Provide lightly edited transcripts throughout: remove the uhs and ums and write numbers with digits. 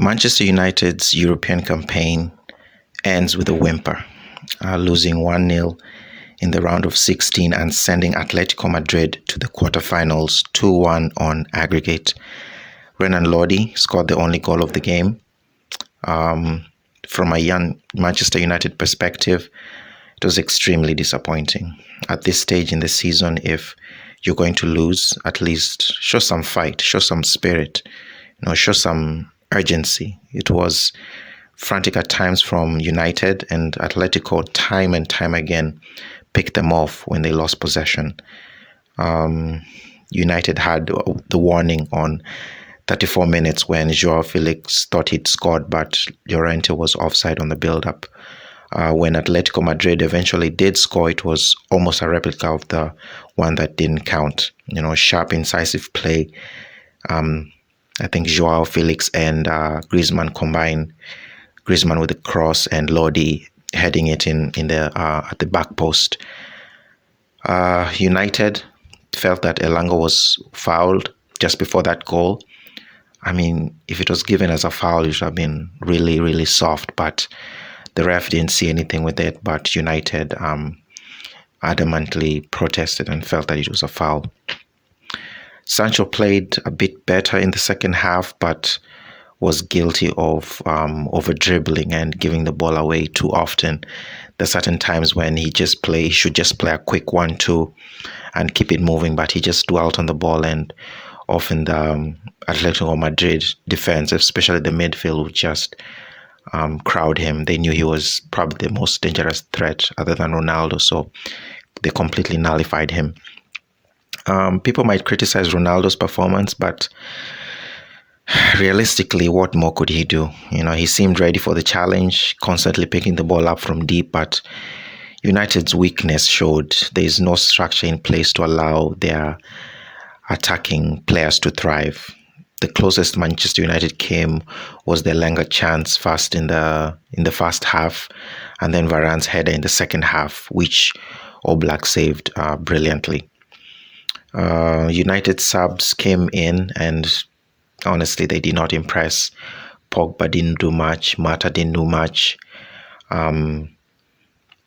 Manchester United's European campaign ends with a whimper, losing 1-0 in the round of 16 and sending Atletico Madrid to the quarterfinals 2-1 on aggregate. Renan Lodi scored the only goal of the game. From a young Manchester United perspective, it was extremely disappointing. At this stage in the season, if you're going to lose, at least show some fight, show some spirit, show some urgency. It was frantic at times from United, and Atletico time and time again picked them off when they lost possession. United had the warning on 34 minutes when Joao Felix thought he'd scored, but Llorente was offside on the build-up. When Atletico Madrid eventually did score, it was almost a replica of the one that didn't count. Sharp, incisive play. I think Joao Felix and Griezmann combined. Griezmann with the cross and Lodi heading it in the at the back post. United felt that Elanga was fouled just before that goal. I mean, if it was given as a foul, it should have been really, really soft, but the ref didn't see anything with it. But United adamantly protested and felt that it was a foul. Sancho played a bit better in the second half, but was guilty of over-dribbling and giving the ball away too often. There's certain times when he should just play a quick 1-2 and keep it moving, but he just dwelt on the ball, and often the Atletico Madrid defense, especially the midfield, would just crowd him. They knew he was probably the most dangerous threat other than Ronaldo, so they completely nullified him. People might criticize Ronaldo's performance, but realistically, what more could he do? He seemed ready for the challenge, constantly picking the ball up from deep, but United's weakness showed. There is no structure in place to allow their attacking players to thrive. The closest Manchester United came was the Elanga chance first in the first half, and then Varane's header in the second half, which Oblak saved brilliantly. United subs came in, and honestly, they did not impress. Pogba didn't do much. Mata didn't do much.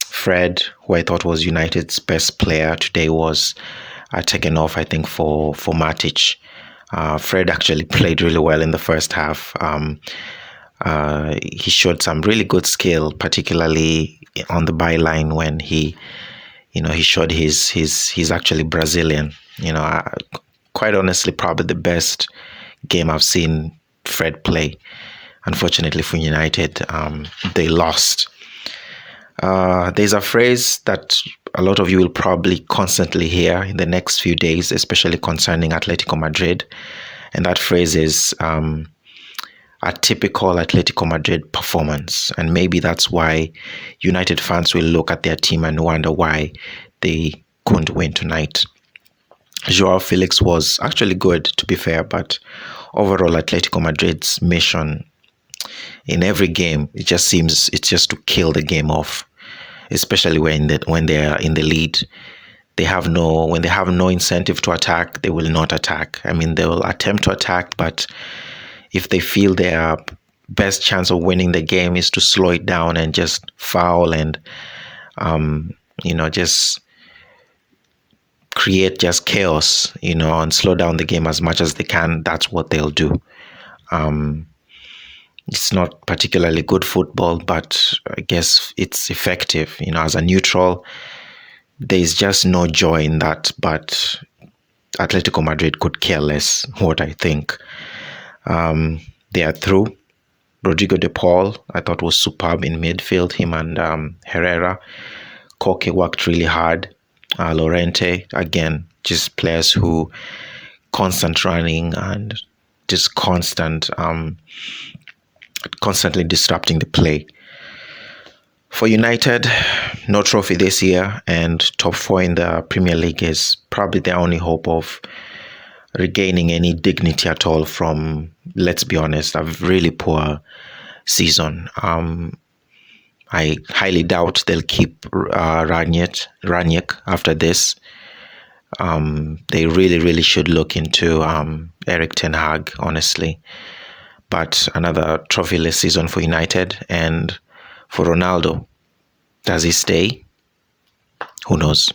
Fred, who I thought was United's best player today, was taken off, I think, for Matic. Fred actually played really well in the first half. He showed some really good skill, particularly on the byline when he showed he's actually Brazilian. Quite honestly, probably the best game I've seen Fred play. Unfortunately for United, they lost. There's a phrase that a lot of you will probably constantly hear in the next few days, especially concerning Atletico Madrid. And that phrase is a typical Atletico Madrid performance. And maybe that's why United fans will look at their team and wonder why they couldn't win tonight. Joao Felix was actually good, to be fair, but overall Atletico Madrid's mission in every game, it's just to kill the game off, especially when they are in the lead. When they have no incentive to attack, they will not attack. I mean, they will attempt to attack, but if they feel their best chance of winning the game is to slow it down and just foul and just create just chaos, and slow down the game as much as they can, that's what they'll do. It's not particularly good football, but I guess it's effective. As a neutral, there's just no joy in that, but Atletico Madrid could care less what I think. They are through. Rodrigo de Paul, I thought, was superb in midfield, him and Herrera. Koke worked really hard. Llorente, again, just players who constant running and just constantly disrupting the play. For United, no trophy this year, and top 4 in the Premier League is probably their only hope of regaining any dignity at all from, let's be honest, a really poor season. I highly doubt they'll keep Ranić after this. They really, really should look into Erik ten Hag, honestly. but another trophyless season for United. And for Ronaldo, does he stay? Who knows?